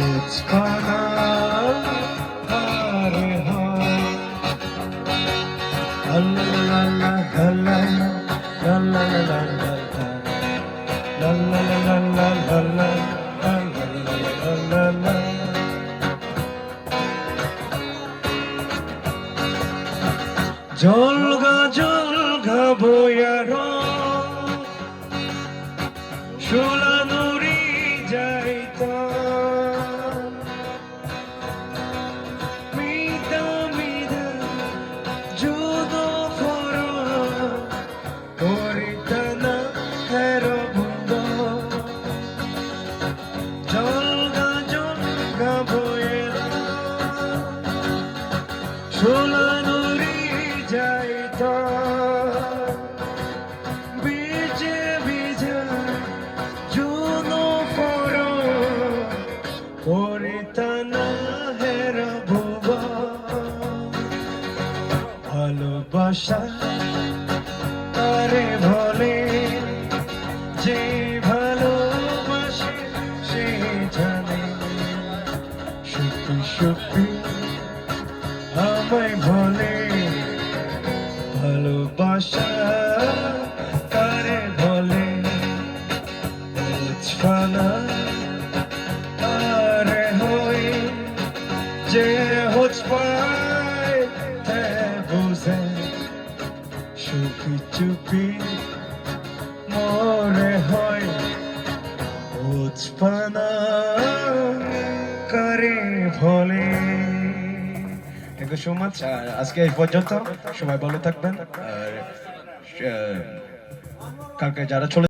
উৎপানা আরে হয় লা লা লা লা লা লা লা লা লা লা লা লা লা লা লা জলগা বয়ার শোলা নুরি যাইতা মিদা মিদা যুদ ফর করিতানা হের বন্ধ জলগা বয়ার শোলা নুরি যাইতা বিজে বিজে জুনো ফর করিতানা হের ভুবা ভালোবাসা তারে বলে যে ভালোবাসে সে জানে সত্যি সত্যি আমায় বলে ভালোবাসা তারে বলে উৎপানা আরে হই যে হোচ পায় তে বুঝে চুপি চুপি মরে হয় উৎপানা করে ভোলে। Thank you so much. আজকে এই পর্যন্ত, সবাই ভালো থাকবেন। আর কালকে যারা চলে